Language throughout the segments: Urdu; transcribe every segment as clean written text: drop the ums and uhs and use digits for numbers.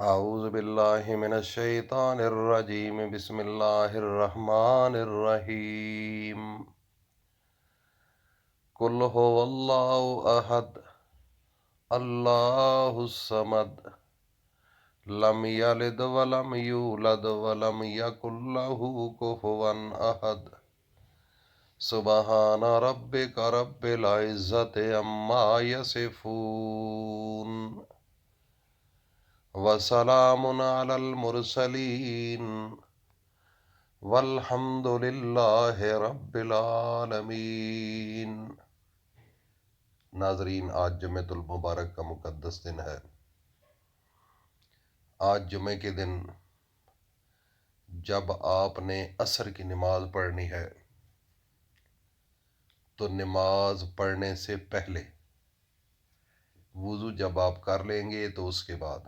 اعوذ باللہ من الشیطان الرجیم بسم اللہ الرحمن الرحیم قل هو اللہ احد اللہ الصمد لم یلد ولم یولد ولم یکن لہ کفوا احد سبحان ربک رب العزت عما یصفون وسلام علی المرسلین والحمد للہ رب العالمین۔ ناظرین، آج جمعۃ المبارک کا مقدس دن ہے۔ آج جمعے کے دن جب آپ نے عصر کی نماز پڑھنی ہے تو نماز پڑھنے سے پہلے وضو جب آپ کر لیں گے تو اس کے بعد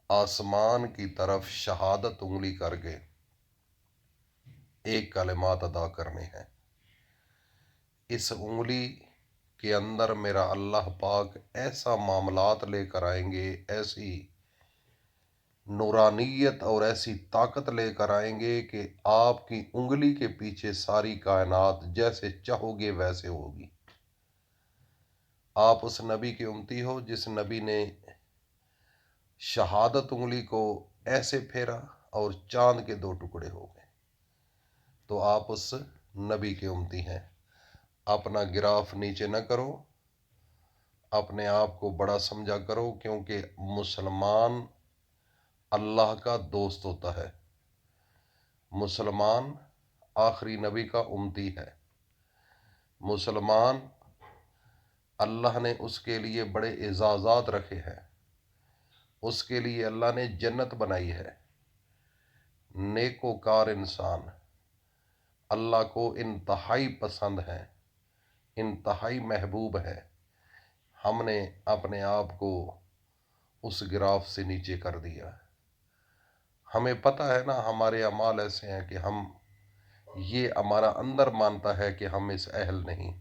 آسمان کی طرف شہادت انگلی کر کے ایک کلمات ادا کرنے ہیں۔ اس انگلی کے اندر میرا اللہ پاک ایسا معاملات لے کر آئیں گے، ایسی نورانیت اور ایسی طاقت لے کر آئیں گے کہ آپ کی انگلی کے پیچھے ساری کائنات جیسے چاہو گے ویسے ہوگی۔ آپ اس نبی کے امتی ہو جس نبی نے شہادت انگلی کو ایسے پھیرا اور چاند کے 2 ٹکڑے ہو گئے، تو آپ اس نبی کے امتی ہیں۔ اپنا گراف نیچے نہ کرو، اپنے آپ کو بڑا سمجھا کرو، کیونکہ مسلمان اللہ کا دوست ہوتا ہے۔ مسلمان آخری نبی کا امتی ہے۔ مسلمان اللہ نے اس کے لیے بڑے اعزازات رکھے ہیں۔ اس کے لیے اللہ نے جنت بنائی ہے۔ نیکوکار انسان اللہ کو انتہائی پسند ہے، انتہائی محبوب ہے۔ ہم نے اپنے آپ کو اس گراف سے نیچے کر دیا۔ ہمیں پتہ ہے نا، ہمارے اعمال ایسے ہیں کہ یہ ہمارا اندر مانتا ہے کہ ہم اس اہل نہیں۔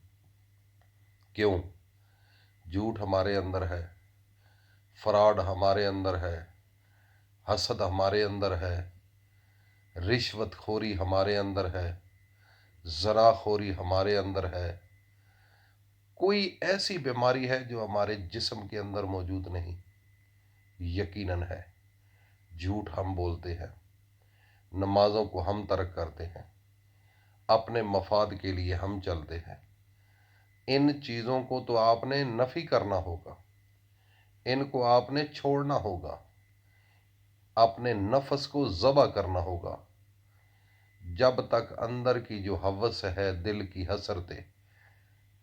کیوں؟ جھوٹ ہمارے اندر ہے، فراڈ ہمارے اندر ہے، حسد ہمارے اندر ہے، رشوت خوری ہمارے اندر ہے، زنا خوری ہمارے اندر ہے۔ کوئی ایسی بیماری ہے جو ہمارے جسم کے اندر موجود نہیں؟ یقیناً ہے۔ جھوٹ ہم بولتے ہیں، نمازوں کو ہم ترک کرتے ہیں، اپنے مفاد کے لیے ہم چلتے ہیں۔ ان چیزوں کو تو آپ نے نفی کرنا ہوگا، ان کو آپ نے چھوڑنا ہوگا، اپنے نفس کو ذبح کرنا ہوگا۔ جب تک اندر کی جو ہوس ہے، دل کی حسرتیں،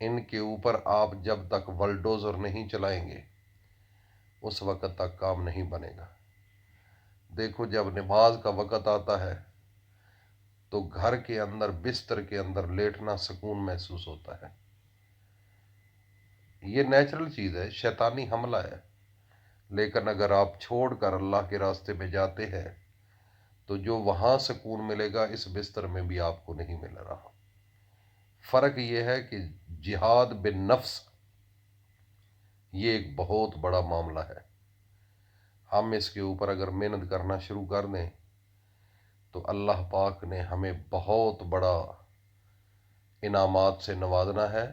ان کے اوپر آپ جب تک ولڈوزر نہیں چلائیں گے اس وقت تک کام نہیں بنے گا۔ دیکھو، جب نماز کا وقت آتا ہے تو گھر کے اندر بستر کے اندر لیٹنا سکون محسوس ہوتا ہے۔ یہ نیچرل چیز ہے، شیطانی حملہ ہے۔ لیکن اگر آپ چھوڑ کر اللہ کے راستے میں جاتے ہیں تو جو وہاں سکون ملے گا اس بستر میں بھی آپ کو نہیں مل رہا۔ فرق یہ ہے کہ جہاد بالنفس یہ ایک بہت بڑا معاملہ ہے۔ ہم اس کے اوپر اگر محنت کرنا شروع کر دیں تو اللہ پاک نے ہمیں بہت بڑا انعامات سے نوازنا ہے،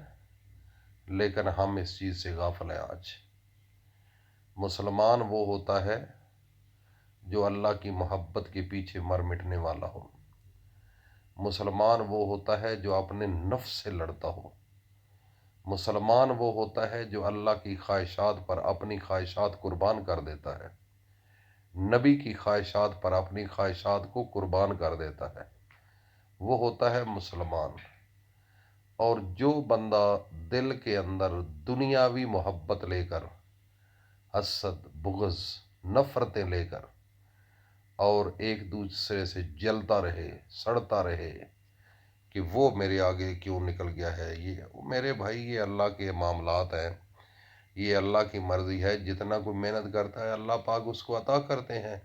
لیکن ہم اس چیز سے غافل ہیں۔ آج مسلمان وہ ہوتا ہے جو اللہ کی محبت کے پیچھے مر مٹنے والا ہو۔ مسلمان وہ ہوتا ہے جو اپنے نفس سے لڑتا ہو۔ مسلمان وہ ہوتا ہے جو اللہ کی خواہشات پر اپنی خواہشات قربان کر دیتا ہے، نبی کی خواہشات پر اپنی خواہشات کو قربان کر دیتا ہے۔ وہ ہوتا ہے مسلمان۔ اور جو بندہ دل کے اندر دنیاوی محبت لے کر، حسد، بغض، نفرتیں لے کر اور ایک دوسرے سے جلتا رہے، سڑتا رہے کہ وہ میرے آگے کیوں نکل گیا ہے، یہ میرے بھائی، یہ اللہ کے معاملات ہیں، یہ اللہ کی مرضی ہے۔ جتنا کوئی محنت کرتا ہے اللہ پاک اس کو عطا کرتے ہیں۔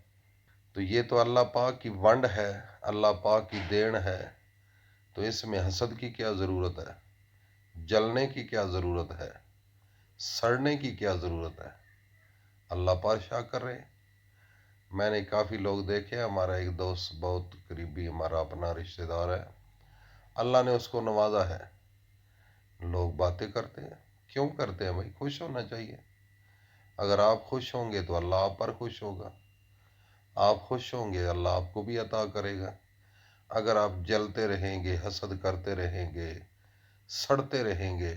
تو یہ تو اللہ پاک کی ونڈ ہے، اللہ پاک کی دین ہے، تو اس میں حسد کی کیا ضرورت ہے؟ جلنے کی کیا ضرورت ہے؟ سڑنے کی کیا ضرورت ہے؟ اللہ پاک شاہ کر رہے ہیں۔ میں نے کافی لوگ دیکھے، ہمارا ایک دوست بہت قریبی ہمارا اپنا رشتہ دار ہے، اللہ نے اس کو نوازا ہے، لوگ باتیں کرتے ہیں، کیوں کرتے ہیں بھائی؟ خوش ہونا چاہیے، اگر آپ خوش ہوں گے تو اللہ آپ پر خوش ہوگا، آپ خوش ہوں گے اللہ آپ کو بھی عطا کرے گا۔ اگر آپ جلتے رہیں گے، حسد کرتے رہیں گے، سڑتے رہیں گے،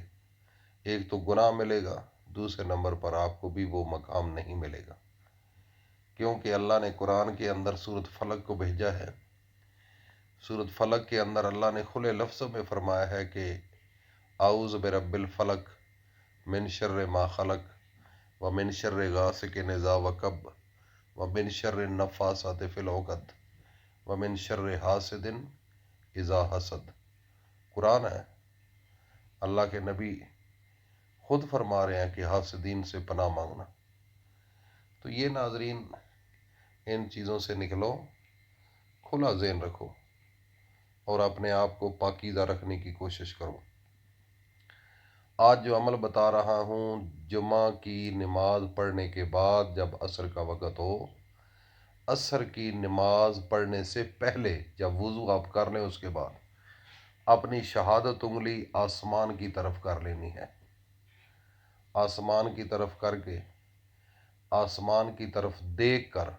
ایک تو گناہ ملے گا، دوسرے نمبر پر آپ کو بھی وہ مقام نہیں ملے گا، کیونکہ اللہ نے قرآن کے اندر سورۃ فلق کو بھیجا ہے۔ سورۃ فلق کے اندر اللہ نے کھلے لفظوں میں فرمایا ہے کہ اعوذ برب الفلق من شر ما خلق ومن شر غاسق اذا وقب ومن شر النفاثات فی العقد ومن شر حاسد اذا حسد۔ قرآن ہے، اللہ کے نبی خود فرما رہے ہیں کہ حاسدین سے پناہ مانگنا۔ تو یہ ناظرین، ان چیزوں سے نکلو، کھلا ذہن رکھو اور اپنے آپ کو پاکیزہ رکھنے کی کوشش کرو۔ آج جو عمل بتا رہا ہوں، جمعہ کی نماز پڑھنے کے بعد جب عصر کا وقت ہو، عصر کی نماز پڑھنے سے پہلے جب وضو آپ کر لیں، اس کے بعد اپنی شہادت انگلی آسمان کی طرف کر لینی ہے۔ آسمان کی طرف کر کے، آسمان کی طرف دیکھ کر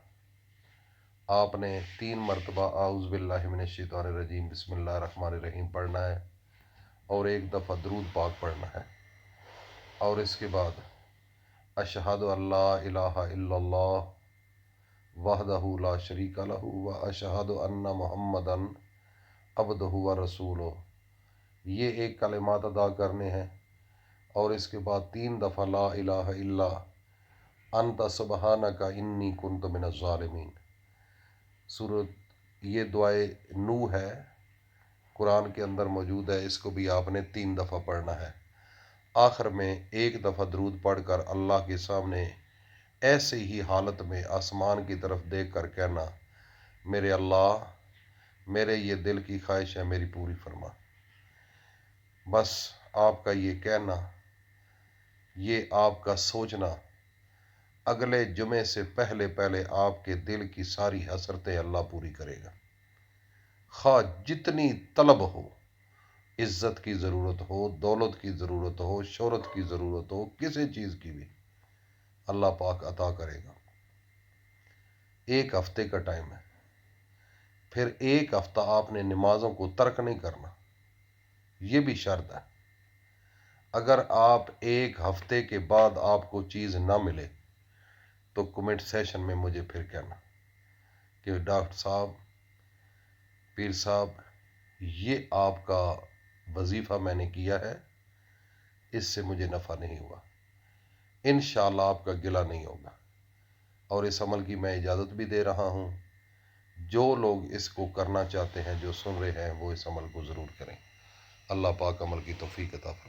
آپ نے 3 مرتبہ اعوذ باللہ من الشیطان الرجیم بسم اللہ الرحمن الرحیم پڑھنا ہے، اور 1 دفعہ درود پاک پڑھنا ہے، اور اس کے بعد اشہد ان لا الہ الا اللہ وحدہ لا شریک لہ واشہد ان محمدا عبدہ ورسولہ، یہ 1 کلمات ادا کرنے ہیں، اور اس کے بعد 3 دفعہ لا الہ الا انت سبحانک انی کنت من الظالمین۔ یہ دعائے نوح ہے، قرآن کے اندر موجود ہے، اس کو بھی آپ نے 3 دفعہ پڑھنا ہے۔ آخر میں 1 دفعہ درود پڑھ کر اللہ کے سامنے ایسے ہی حالت میں آسمان کی طرف دیکھ کر کہنا، میرے اللہ، میرے یہ دل کی خواہش ہے، میری پوری فرما۔ بس آپ کا یہ کہنا، یہ آپ کا سوچنا اگلے جمعے سے پہلے آپ کے دل کی ساری حسرتیں اللہ پوری کرے گا، خواہ جتنی طلب ہو، عزت کی ضرورت ہو، دولت کی ضرورت ہو، شہرت کی ضرورت ہو، کسی چیز کی بھی اللہ پاک عطا کرے گا۔ 1 ہفتے کا ٹائم ہے، پھر 1 ہفتہ آپ نے نمازوں کو ترک نہیں کرنا، یہ بھی شرط ہے۔ اگر آپ 1 ہفتے کے بعد آپ کو چیز نہ ملے تو کمنٹ سیشن میں مجھے پھر کہنا کہ ڈاکٹر صاحب، پیر صاحب، یہ آپ کا وظیفہ میں نے کیا ہے، اس سے مجھے نفع نہیں ہوا۔ انشاءاللہ آپ کا گلہ نہیں ہوگا، اور اس عمل کی میں اجازت بھی دے رہا ہوں۔ جو لوگ اس کو کرنا چاہتے ہیں، جو سن رہے ہیں، وہ اس عمل کو ضرور کریں۔ اللہ پاک عمل کی توفیق عطا فرمائے۔